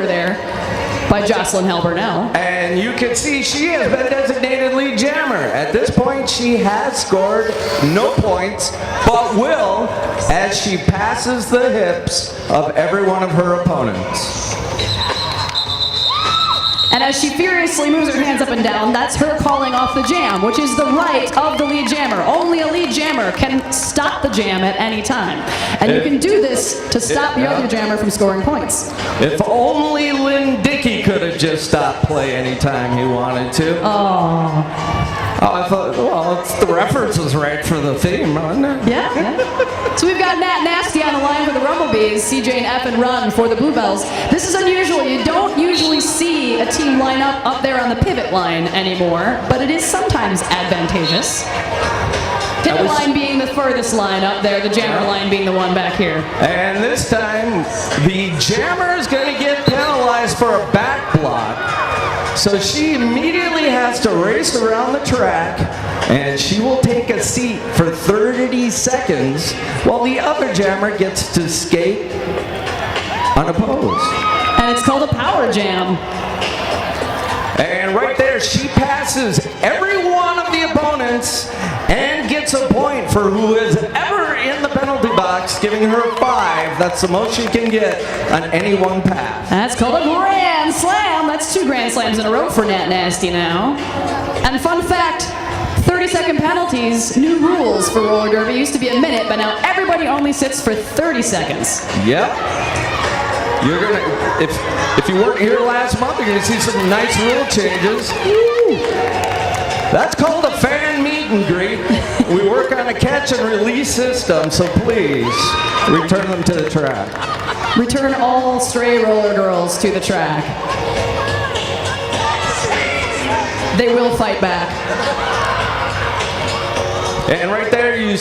there by Jocelyn Halburnell. And you can see she has been designated lead jammer. At this point, she has scored no points, but will as she passes the hips of every one of her opponents. And as she furiously moves her hands up and down, that's her calling off the jam, which is the right of the lead jammer. Only a lead jammer can stop the jam at any time. And you can do this to stop the other jammer from scoring points. If only Lynn Dickey could have just stopped play anytime he wanted to. Oh, I thought, well, the reference was right for the theme, wasn't it? Yeah. So we've got Nat Nasty on the line for the Rumblebees, CJ and F and Run for the Bluebells. This is unusual. You don't usually see a team line up there on the pivot line anymore, but it is sometimes advantageous. Pivot line being the furthest line up there, the jammer line being the one back here. And this time, the jammer is going to get penalized for a back block. So she immediately has to race around the track, and she will take a seat for 30 seconds while the other jammer gets to skate unopposed. And it's called a power jam. And right there, she passes every one of the opponents and gets a point for who is ever in the penalty box, giving her 5. That's the most she can get on any one pass. That's called a Grand Slam. That's 2 Grand Slams in a row for Nat Nasty now. And fun fact, 30-second penalties, new rules for roller derby. Used to be a minute, but now everybody only sits for 30 seconds. Yep. You're gonna, if you weren't here last month, you're gonna see some nice rule changes. Woo. That's called a fan meet and greet. We work on a catch and release system, so please return them to the track. Return all stray roller girls to the track. They will fight back. And right there you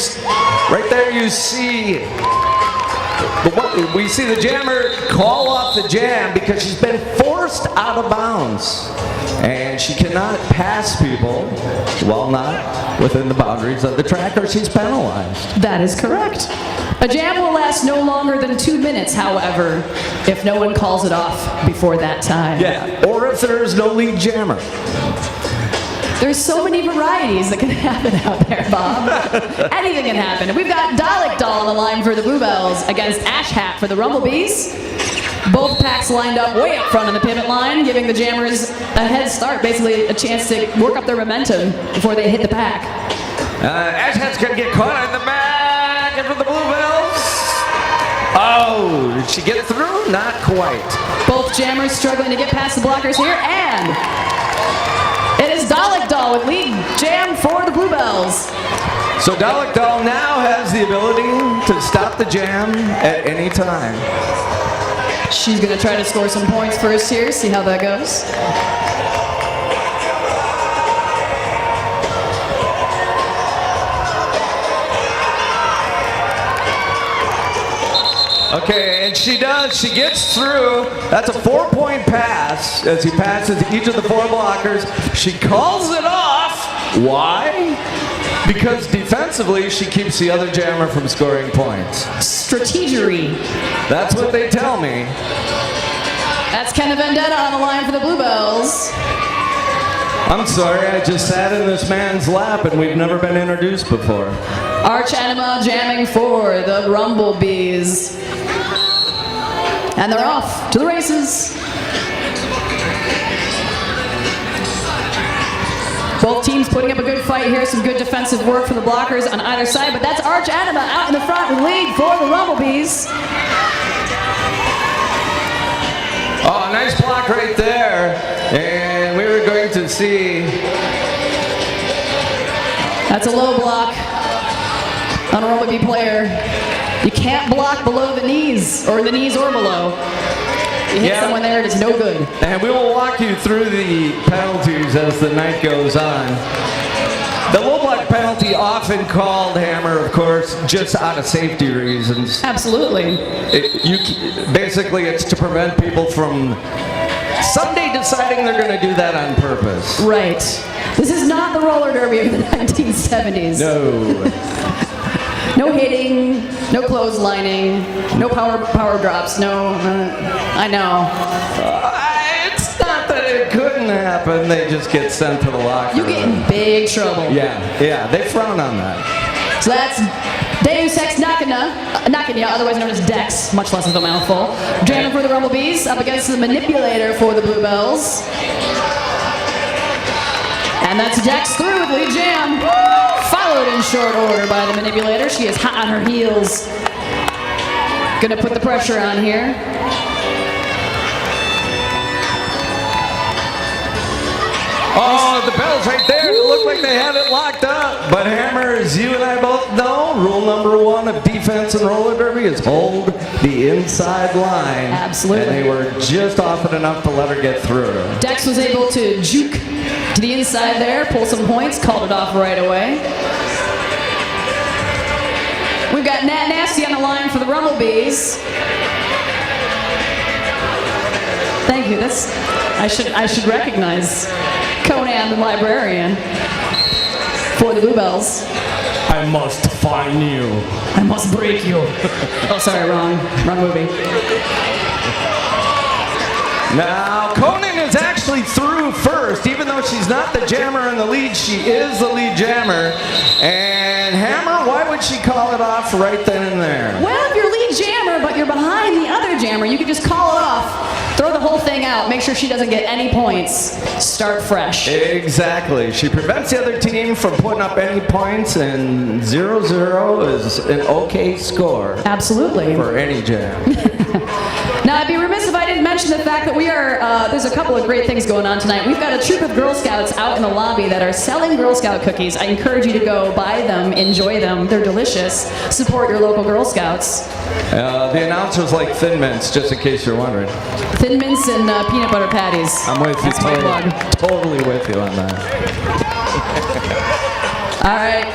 see. We see the jammer call off the jam because she's been forced out of bounds. And she cannot pass people while not within the boundaries of the track, or she's penalized. That is correct. A jam will last no longer than 2 minutes, however, if no one calls it off before that time. Yeah, or if there is no lead jammer. There's so many varieties that can happen out there, Bob. Anything can happen. And we've got Dalek Doll on the line for the Bluebells against Ash Hat for the Rumblebees. Both packs lined up way up front on the pivot line, giving the jammers a head start, basically a chance to work up their momentum before they hit the pack. Ash Hat's going to get caught in the back and for the Bluebells. Oh, did she get through? Not quite. Both jammers struggling to get past the blockers here, and it is Dalek Doll with lead jam for the Bluebells. So Dalek Doll now has the ability to stop the jam at any time. She's going to try to score some points first here, see how that goes. Okay, and she does. She gets through. That's a 4-point pass as he passes each of the 4 blockers. She calls it off. Why? Because defensively, she keeps the other jammer from scoring points. Strategery. That's what they tell me. That's Ken Vendetta on the line for the Bluebells. I'm sorry, I just sat in this man's lap and we've never been introduced before. Arch Anima jamming for the Rumblebees. And they're off to the races. Both teams putting up a good fight here. Some good defensive work from the blockers on either side. But that's Arch Anima out in the front with lead for the Rumblebees. Oh, nice block right there. And we were going to see. That's a low block on a Rumblebee player. You can't block below the knees or below. You hit someone there, it is no good. And we will walk you through the penalties as the night goes on. The low block penalty, often called, Hammer, of course, just out of safety reasons. Absolutely. Basically, it's to prevent people from someday deciding they're going to do that on purpose. Right. This is not the roller derby of the 1970s. No. No hitting, no clotheslining, no power drops, no, I know. It's not that it couldn't happen. They just get sent to the locker You get in big trouble. Yeah, they frown on that. So that's Deus Ex Machina, otherwise known as Dex, much less of a mouthful. Jamming for the Rumblebees, up against the Manipulator for the Bluebells. And that's Dex through with lead jam. Followed in short order by the Manipulator. She is hot on her heels. Gonna put the pressure on here. Oh, the bell's right there. It looked like they had it locked up. But Hammer, as you and I both know, rule number 1 of defense and roller derby is hold the inside line. Absolutely. And they were just off it enough to let her get through. Dex was able to juke to the inside there, pull some points, called it off right away. We've got Nat Nasty on the line for the Rumblebees. Thank you. I should recognize Conan the Librarian for the Bluebells. I must find you. I must break you. Oh, sorry, wrong movie. Now, Conan is actually through first. Even though she's not the jammer in the lead, she is the lead jammer. And Hammer, why would she call it off right then and there? Well, if you're lead jammer, but you're behind the other jammer, you could just call it off, throw the whole thing out, make sure she doesn't get any points, start fresh. Exactly. She prevents the other team from putting up any points, and 0-0 is an okay score. Absolutely. For any jam. Now, I'd be remiss if I didn't mention the fact that we are, there's a couple of great things going on tonight. We've got a troop of Girl Scouts out in the lobby that are selling Girl Scout cookies. I encourage you to go buy them, enjoy them. They're delicious. Support your local Girl Scouts. The announcer's like Thin Mints, just in case you're wondering. Thin Mints and peanut butter patties. I'm with you. That's my plug. Totally with you on that. All right.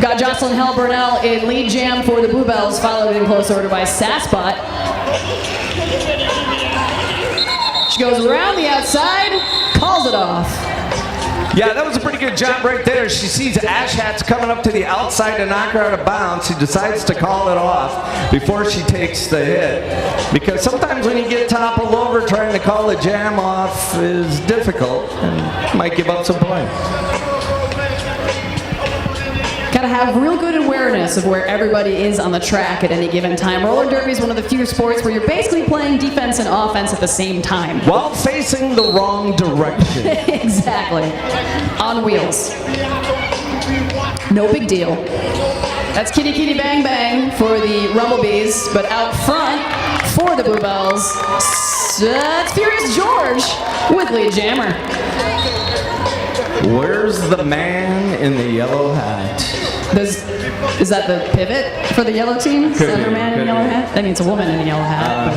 Got Jocelyn Hell Burnell in lead jam for the Bluebells, followed in close order by Sassbot. She goes around the outside, calls it off. Yeah, that was a pretty good job right there. She sees Ash Hat's coming up to the outside to knock her out of bounds. She decides to call it off before she takes the hit. Because sometimes when you get toppled over, trying to call a jam off is difficult and might give up some points. Got to have real good awareness of where everybody is on the track at any given time. Roller derby is one of the few sports where you're basically playing defense and offense at the same time. While facing the wrong direction. Exactly. On wheels. No big deal. That's Kitty Kitty Bang Bang for the Rumblebees, but out front for the Bluebells, that's Furious George with lead jammer. Where's the man in the yellow hat? Is that the pivot for the yellow team? Center man in the yellow hat? That means a woman in the yellow hat.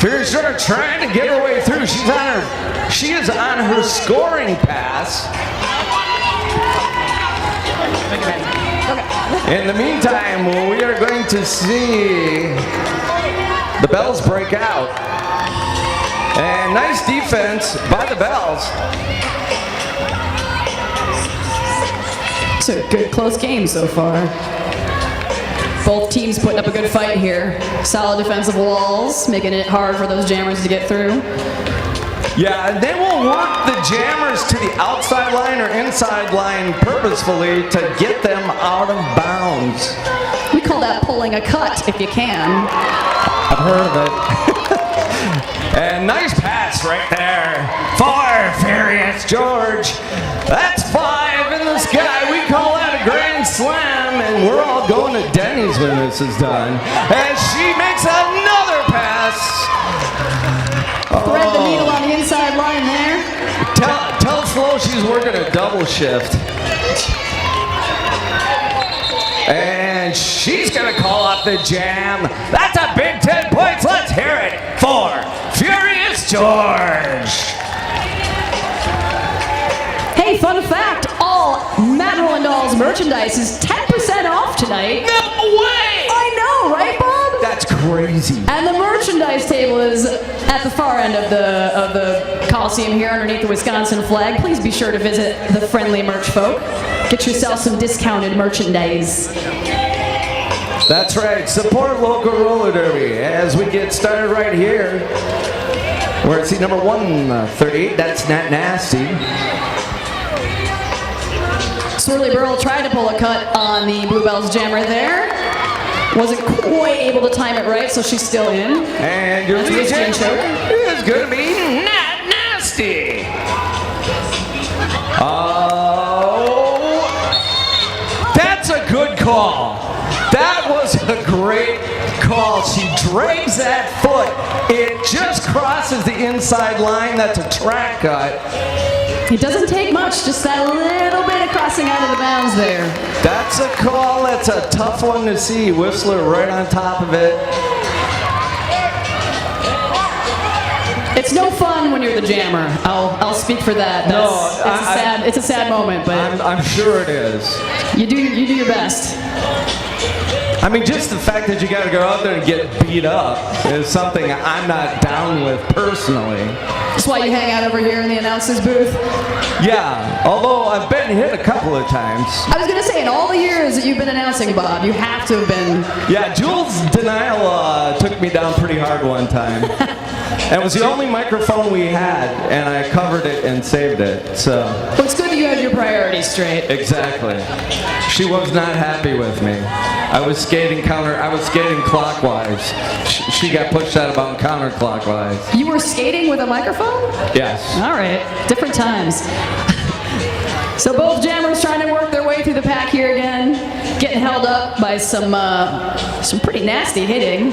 Furious George trying to get her way through. She is on her scoring pass. In the meantime, we are going to see the Bells break out. And nice defense by the Bells. It's a good close game so far. Both teams putting up a good fight here. Solid defensive walls, making it hard for those jammers to get through. Yeah, and they will work the jammers to the outside line or inside line purposefully to get them out of bounds. We call that pulling a cut, if you can. I've heard of it. And nice pass right there for Furious George. That's 5 in the sky. We call that a grand slam, and we're all going to Denny's when this is done. As she makes another pass. Thread the needle on the inside line there. Tell Flo she's working a double shift. And she's going to call up the jam. That's a big 10 points. Let's hear it for Furious George. Hey, fun fact, all Matt Rollin Dolls merchandise is 10% off tonight. No way! I know, right, Bob? That's That's crazy. And the merchandise table is at the far end of the Coliseum here underneath the Wisconsin flag. Please be sure to visit the friendly merch folk. Get yourself some discounted merchandise. That's right. Support local roller derby as we get started right here. We're at seat number 138. That's Not Nasty. Swirly Burl tried to pull a cut on the Bluebells jammer there. Wasn't quite able to time it right, so she's still in. And your That's lead Miss Jane jammer Choke. is going to be Not Nasty. Oh, that's a good call. That was a great call. She drags that foot. It just crosses the inside line. That's a track cut. It doesn't take much, just that little bit of crossing out of the bounds there. That's a call. That's a tough one to see. Whistler right on top of it. It's no fun when you're the jammer. I'll speak for that. It's a sad moment, but I'm sure it is. you do your best. I mean, just the fact that you got to go out there and get beat up is something I'm not down with personally. That's why you hang out over here in the announcer's booth. Yeah, although I've been hit a couple of times. I was going to say, in all the years that you've been announcing, Bob, you have to have been. Yeah, Jules Denial took me down pretty hard one time. It was the only microphone we had, and I covered it and saved it. So. Well, it's good that you had your priorities straight. Exactly. She was not happy with me. I was skating clockwise. She got pushed out about counterclockwise. You were skating with a microphone? Yes. All right, different times. So both jammers trying to work their way through the pack here again, getting held up by some pretty nasty hitting.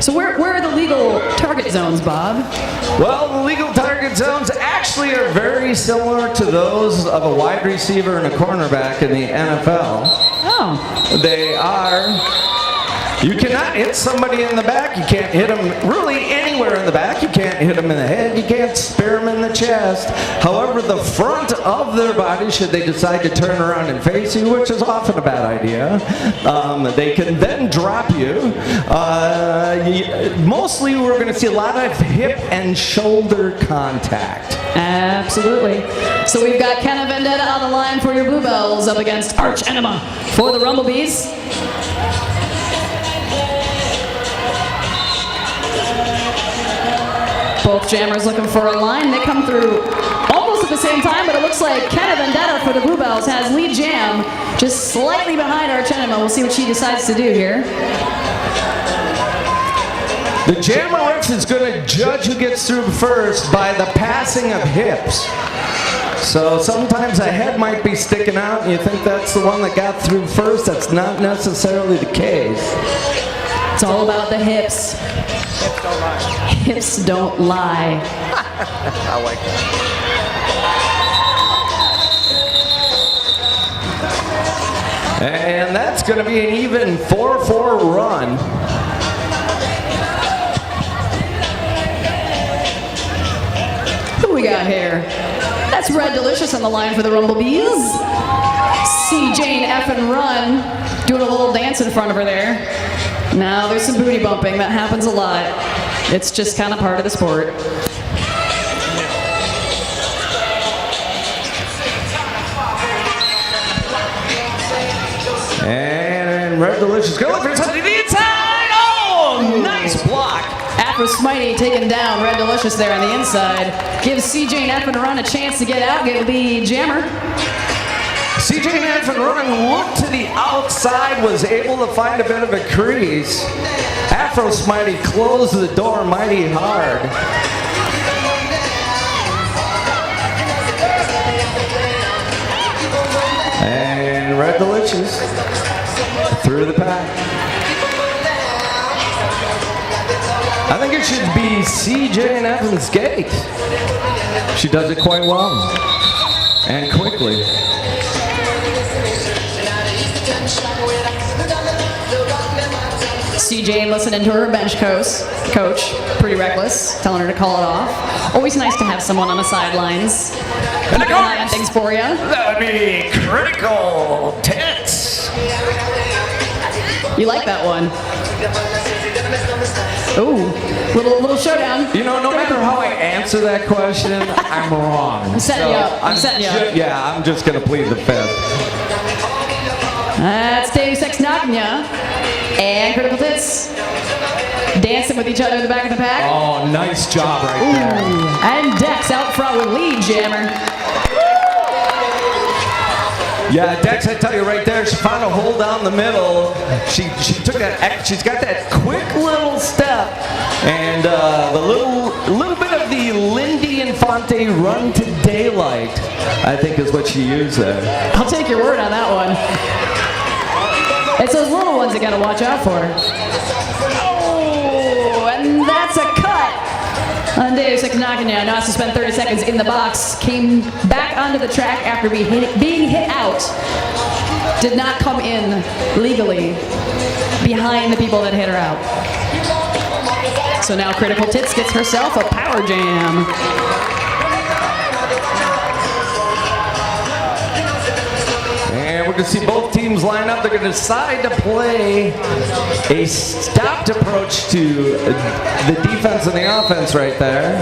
So where are the legal target zones, Bob? Well, the legal target zones actually are very similar to those of a wide receiver and a cornerback in the NFL. Oh. They are. You cannot hit somebody in the back. You can't hit them really anywhere in the back. You can't hit them in the head. You can't spear them in the chest. However, the front of their body, should they decide to turn around and face you, which is often a bad idea, they can then drop you. Mostly we're going to see a lot of hip and shoulder contact. Absolutely. So we've got Kenna Vendetta on the line for your Bluebells up against Arch Enema for the Rumblebees. Both jammers looking for a line. They come through almost at the same time, but it looks like Kenna Vendetta for the Bluebells has lead jam just slightly behind Arch Enema. We'll see what she decides to do here. The jammer ref is going to judge who gets through first by the passing of hips. So sometimes a head might be sticking out and you think that's the one that got through first. That's not necessarily the case. It's all about the hips. Hips don't lie. I like that. And that's going to be an even 4-4 run. Who we got here? That's Red Delicious on the line for the Rumblebees. See Jane F and Run doing a little dance in front of her there. Now there's some booty bumping. That happens a lot. It's just kind of part of the sport. And Red Delicious going for something to the inside. Oh, nice block. Afro Smitey taking down Red Delicious there on the inside. Gives CJ F and Run a chance to get out, get the jammer. CJ F and Run looked to the outside, was able to find a bit of a crease. Afro Smitey closed the door mighty hard. And Red Delicious through the pack. I think it should be CJ and Evans' gate. She does it quite well and quickly. CJ listening to her bench coach, pretty reckless, telling her to call it off. Always nice to have someone on the sidelines. And of Keeping an eye on course, things for you. that would be critical tits. You like that one? Ooh, little showdown. You know, no matter how I answer that question, I'm wrong. I'm setting you up. I'm setting you up. Yeah, I'm just going to plead the fifth. That's Deus Ex Machina and Critical Tits dancing with each other in the back of the pack. Oh, nice job right there. And Dex out front with lead jammer. Yeah, Dex, I tell you right there, she found a hole down the middle. She took that. She's got that quick little step, and the little bit of the Lindy Infante run to daylight, I think, is what she used there. I'll take your word on that one. It's those little ones you gotta watch out for. Oh, and that's a cut on Deus Ex Machina. Now has to spend 30 seconds in the box. Came back onto the track after being hit out. Did not come in legally behind the people that hit her out. So now Critical Tits gets herself a power jam. And we're going to see both teams line up. They're going to decide to play a stopped approach to the defense and the offense right there.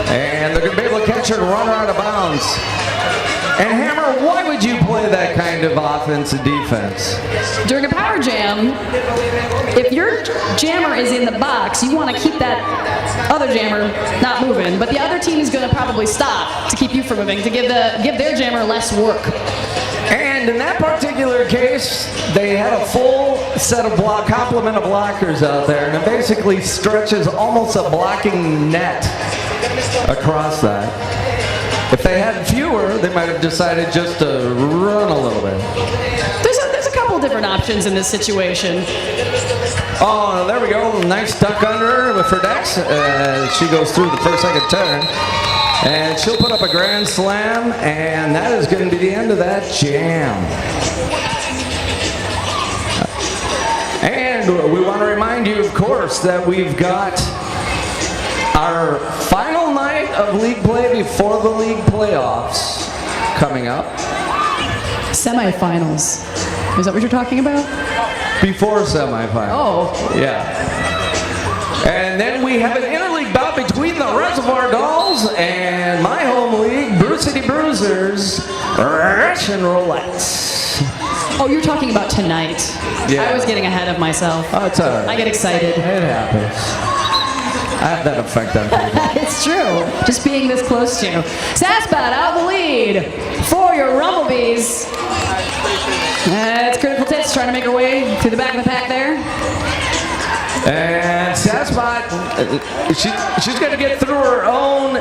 And they're going to be able to catch her and run her out of bounds. And Hammer, why would you play that kind of offense and defense? During a power jam, if your jammer is in the box, you want to keep that other jammer not moving, but the other team is going to probably stop to keep you from moving, to give their jammer less work. And in that particular case, they had a full set of complement of blockers out there, and it basically stretches almost a blocking net across that. If they had fewer, they might have decided just to run a little bit. There's a couple different options in this situation. Oh, there we go. Nice duck under with her Dex. She goes through the first, second turn. And she'll put up a grand slam, and that is going to be the end of that jam. And we want to remind you, of course, that we've got our final night of league play before the league playoffs coming up. Semifinals. Is that what you're talking about? Before semifinals. Oh. Yeah. And then we have an interleague bout between the Reservoir Dolls and my home league, Bruce City Bruisers, Russian Roulettes. Oh, you're talking about tonight. Yeah. I was getting ahead of myself. Oh, it's all right. I get excited. It happens. I have that effect on people. It's true. Just being this close to you. Sasbat out the lead for your Rumblebees. It's Critical Tits trying to make her way through the back of the pack there. And Sasbot, she's going to get through her own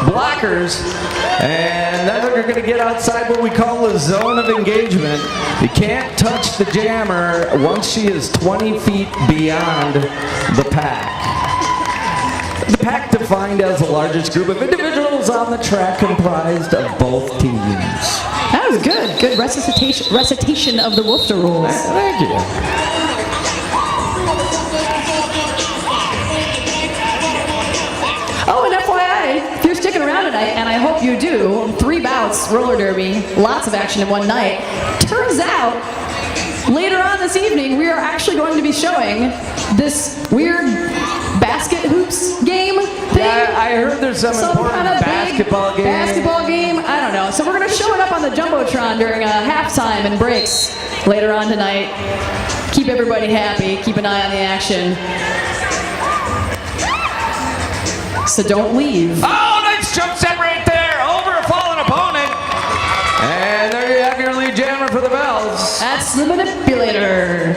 blockers, and then they're going to get outside what we call the zone of engagement. You can't touch the jammer once she is 20 feet beyond the pack. The pack defined as the largest group of individuals on the track comprised of both teams. That was good. Good recitation of the Wolfter rules. Thank you. Oh, and FYI, if you're sticking around tonight, and I hope you do, 3 bouts, roller derby, lots of action in one night. Turns out, later on this evening, we are actually going to be showing this weird basket hoops game thing. Yeah, I heard there's some important kind of basketball game. Basketball game? I don't know. So we're going to show it up on the Jumbotron during halftime and breaks later on tonight. Keep everybody happy. Keep an eye on the action. So don't leave. Oh, nice jump set right there over a fallen opponent. And there you have your lead jammer for the Bells. That's the manipulator.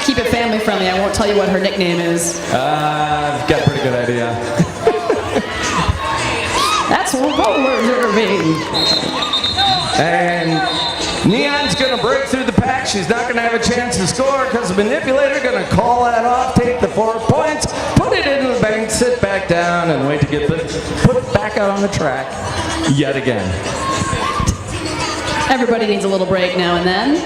Keep it family friendly. I won't tell you what her nickname is. I've got a pretty good idea. That's roller derby. And Neon's going to break through the pack. She's not going to have a chance to score because the manipulator going to call that off, take the 4 points, put it into the bank, sit back down, and wait to get put it back out on the track yet again. Everybody needs a little break now and then.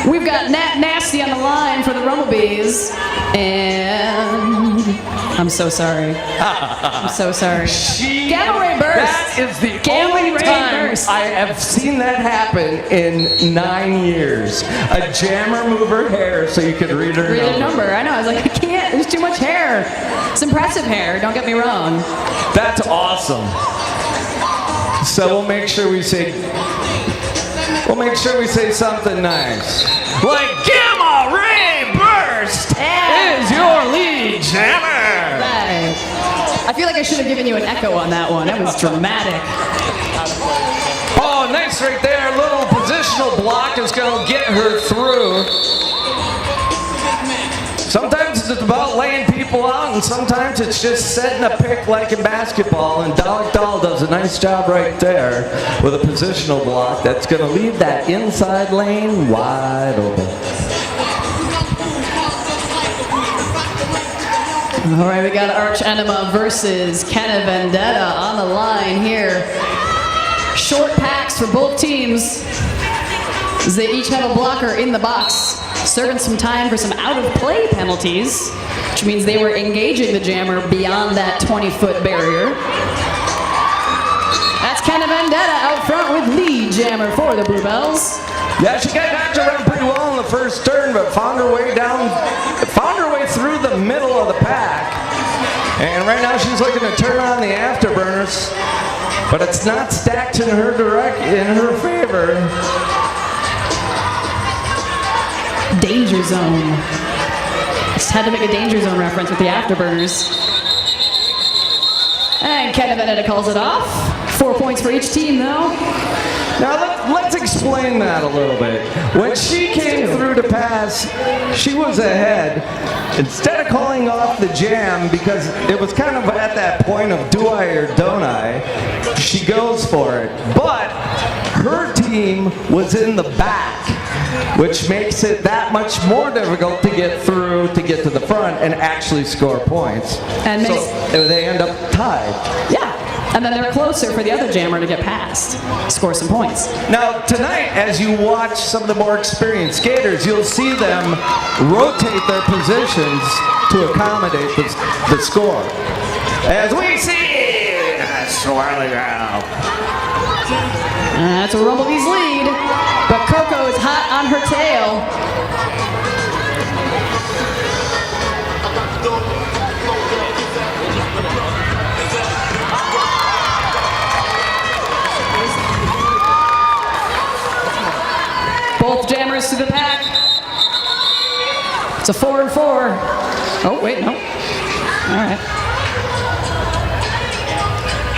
We've got Nat Nasty on the line for the Rumblebees. And I'm so sorry. I'm so sorry. Gamma Ray Burst. That is the Gamma only Ray time Burst. I have seen that happen in 9 years. A jammer move her hair so you could read her Read a number. number. I know. I was like, I can't. There's too much hair. It's impressive hair. Don't get me wrong. That's awesome. So we'll make sure we say something nice. Like Gamma Ray Burst is your lead jammer. Right. I feel like I should have given you an echo on that one. That was dramatic. Oh, nice right there. A little positional block is going to get her through. Sometimes it's about laying people out, and sometimes it's just setting a pick like in basketball, and Dalek Doll does a nice job right there with a positional block that's going to leave that inside lane wide open. All right, we got Arch Enema versus Kenna Vendetta on the line here. Short packs for both teams, as they each have a blocker in the box, serving some time for some out-of-play penalties, which means they were engaging the jammer beyond that 20-foot barrier. That's Kenna Vendetta out front with lead jammer for the Bluebells. Yeah, she got knocked around pretty well in the first turn, but found her way through the middle of the pack. And right now she's looking to turn on the afterburners, but it's not stacked in her favor. Danger Zone. Just had to make a Danger Zone reference with the afterburners. And Kenna Vendetta calls it off. 4 points for each team, though. Now let's explain that a little bit. When she came through to pass, she was ahead. Instead of calling off the jam, because it was kind of at that point of do I or don't I, she goes for it. But her team was in the back, which makes it that much more difficult to get through, to get to the front, and actually score points. And so they end up tied. Yeah. And then they're closer for the other jammer to get past, score some points. Now, tonight, as you watch some of the more experienced skaters, you'll see them rotate their positions to accommodate the score. As we see, swirling around. That's a Rumblebee's lead, but Coco is hot on her tail. Both jammers to the pack. It's a 4-4. Oh, wait, no. All right.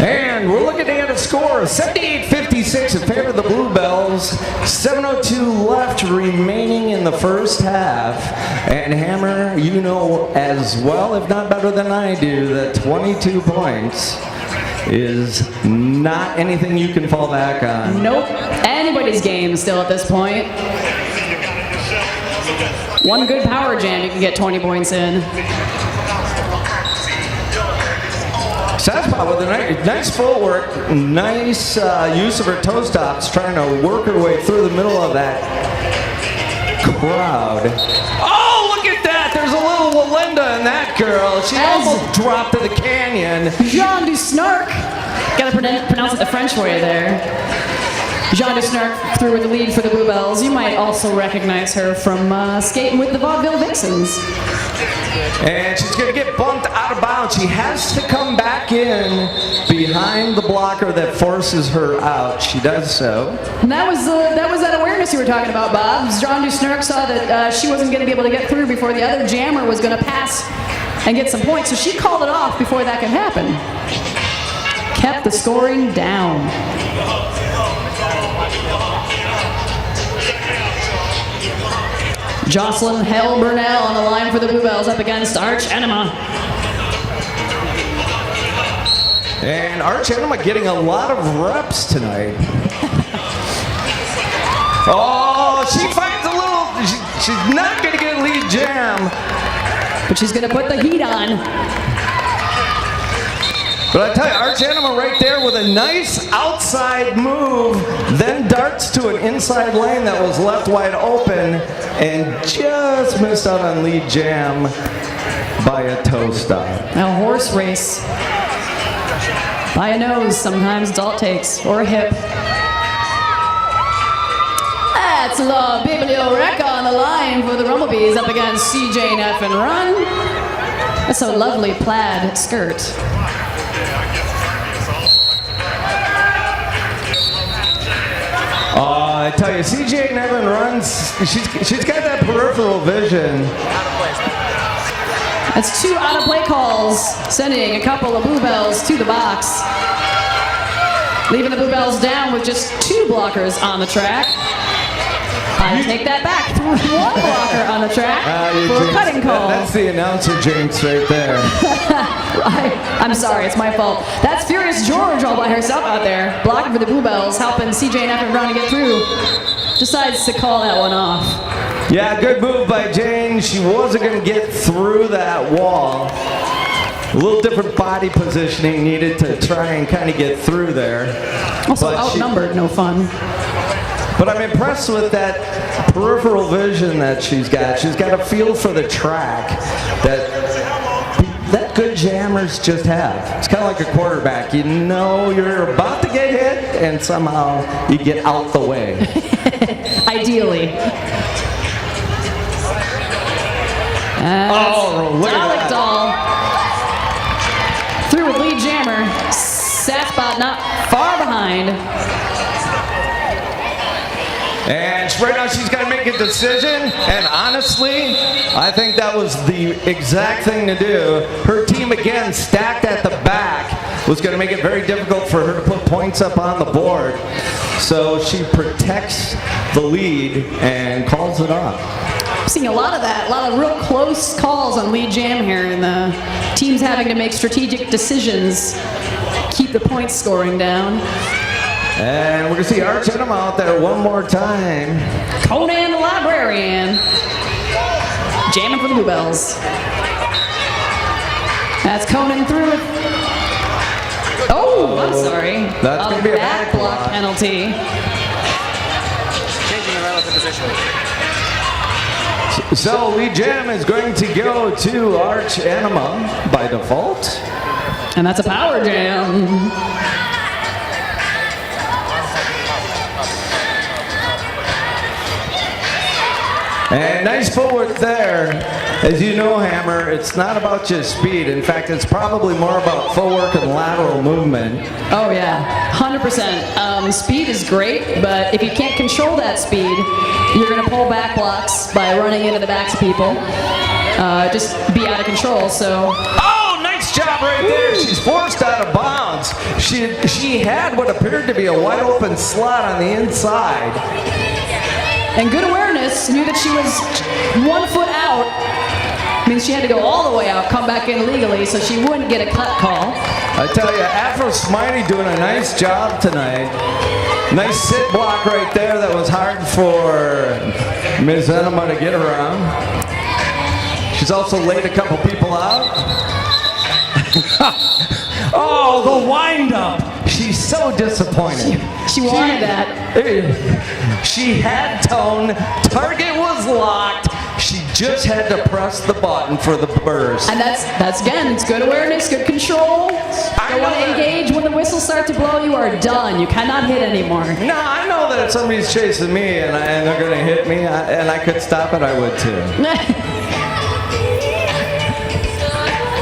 And we're looking at a score of 78-56 in favor of the Bluebells. 7:02 left remaining in the first half. And Hammer, you know as well, if not better than I do, that 22 points is not anything you can fall back on. Nope. Anybody's game still at this point. One good power jam, you can get 20 points in. Saspa with a nice footwork, nice use of her toe stops, trying to work her way through the middle of that crowd. Oh, look at that! There's a little Walinda in that girl. She almost dropped to the canyon. Jean du Snark. Gotta pronounce it the French way there. Jean du Snark through with the lead for the Bluebells. You might also recognize her from skating with the Vaudeville Vixens. And she's going to get bumped out of bounds. She has to come back in behind the blocker that forces her out. She does so. And that was that awareness you were talking about, Bob. Jean du Snark saw that she wasn't going to be able to get through before the other jammer was going to pass and get some points. So she called it off before that could happen. Kept the scoring down. Jocelyn Hell Burnell on the line for the Bluebells up against Arch Enema. And Arch Enema getting a lot of reps tonight. Oh, she finds a little, she's not going to get a lead jam. But she's going to put the heat on. But I tell you, Arch Animal right there with a nice outside move, then darts to an inside lane that was left wide open, and just missed out on lead jam by a toe stop. A horse race. By a nose, sometimes it's all it takes, or a hip. That's La Biblioreca on the line for the Rumblebees up against CJ and F and Run. That's a lovely plaid skirt. I tell you, CJ Nevin runs. She's got that peripheral vision. That's 2 out-of-play calls, sending a couple of Bluebells to the box. Leaving the Bluebells down with just 2 blockers on the track. I take that back. 1 blocker on the track for a cutting call. That's the announcer jinx right there. I'm sorry, it's my fault. That's Furious George all by herself out there, blocking for the Bluebells, helping CJ and F and Brown to get through. Decides to call that one off. Yeah, good move by Jane. She wasn't going to get through that wall. A little different body positioning needed to try and kind of get through there. Also outnumbered, no fun. But I'm impressed with that peripheral vision that she's got. She's got a feel for the track that good jammers just have. It's kind of like a quarterback. You know you're about to get hit, and somehow you get out the way. Ideally. Look at Dalek that. Doll. Through with lead jammer. Sathbot not far behind. And right now she's got to make a decision, and honestly, I think that was the exact thing to do. Her team, again, stacked at the back, was going to make it very difficult for her to put points up on the board. So she protects the lead and calls it off. I'm seeing a lot of that, a lot of real close calls on lead jam here, and the teams having to make strategic decisions, keep the point scoring down. And we're going to see Arch Enema out there one more time. Conan the Librarian. Jamming for the Bluebells. That's Conan through it. Oh, I'm sorry. That's going to be a back block penalty. Changing the relative position. So lead jam is going to go to Arch Enema by default. And that's a power jam. And nice footwork there. As you know, Hammer, it's not about just speed. In fact, it's probably more about footwork and lateral movement. Oh yeah, 100%. Speed is great, but if you can't control that speed, you're going to pull back blocks by running into the backs of people. Just be out of control, so... Oh, nice job right there. She's forced out of bounds. She had what appeared to be a wide open slot on the inside. And good awareness, knew that she was 1 foot out. Means she had to go all the way out, come back in legally, so she wouldn't get a cut call. I tell you, Afro Smiley doing a nice job tonight. Nice sit block right there that was hard for Ms. Enema to get around. She's also laid a couple people out. Oh, the wind-up. She's so disappointed. She wanted that. She had tone. Target was locked. She just had to press the button for the burst. And that's again, it's good awareness, good control. You want to engage when the whistles start to blow, you are done. You cannot hit anymore. No, I know that if somebody's chasing me and they're going to hit me and I could stop it, I would too.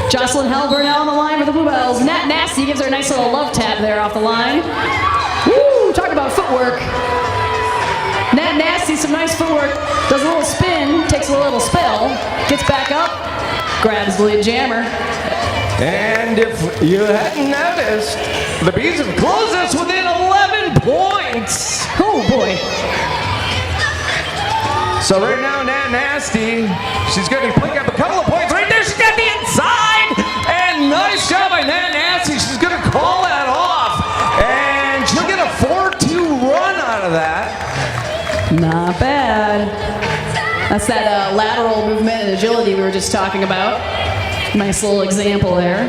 Jocelyn Halburnell on the line with the Bluebells. Nat Nasty gives her a nice little love tap there off the line. Woo! Talk about footwork. Nat Nasty, some nice footwork. Does a little spin, takes a little spill, gets back up, grabs the lead jammer. And if you hadn't noticed, the Bees have closed this within 11 points. Oh boy. So right now, Nat Nasty, she's going to pick up a couple of points right there. She's got the inside. And nice job by Nat Nasty. She's going to call that off. And she'll get a 4-2 run out of that. Not bad. That's that lateral movement and agility we were just talking about. Nice little example there.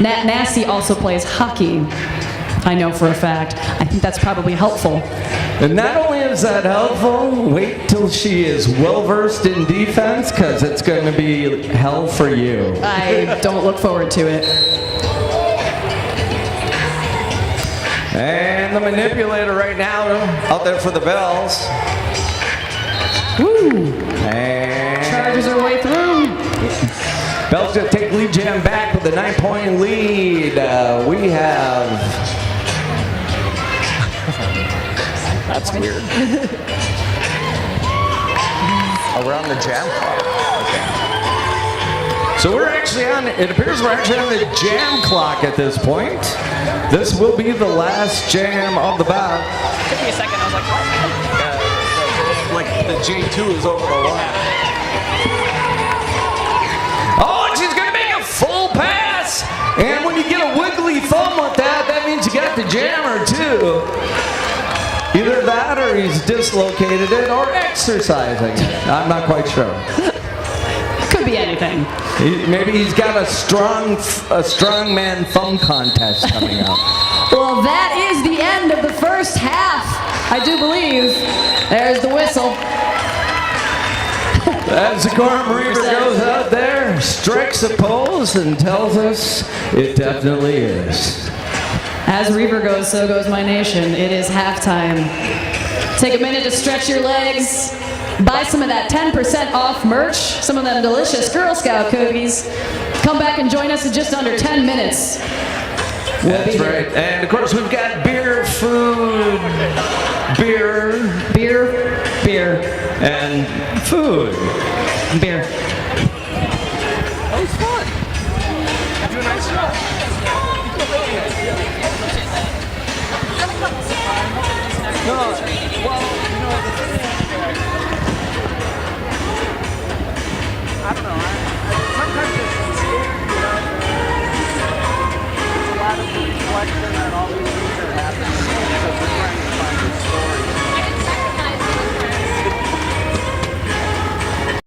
Nat Nasty also plays hockey. I know for a fact. I think that's probably helpful. And not only is that helpful, wait till she is well versed in defense, because it's going to be hell for you. I don't look forward to it. And the manipulator right now Out there for the bells. Woo! and Charges her way through. Bell's going to take lead jam back with a 9-point lead. We have... That's weird. Oh, we're on the jam clock. So we're actually on, it appears we're actually on the jam clock at this point. This will be the last jam of the bout. Took me a second. I was like, what? Like the J2 is over the line. Oh, and she's going to make a full pass. And when you get a wiggly thumb with that, that means you got the jammer too. Either that or he's dislocated it or exercising. I'm not quite sure. Could be anything. Maybe he's got a strongman thumb contest coming up. Well, that is the end of the first half, I do believe. There's the whistle. As the Gorm Reaver goes out there, strikes a pose and tells us it definitely is. As Reaver goes, so goes my nation. It is halftime. Take a minute to stretch your legs. Buy some of that 10% off merch, some of them delicious Girl Scout cookies. Come back and join us in just under 10 minutes. That's right. And of course, we've got beer, food, beer, Beer, and food. beer.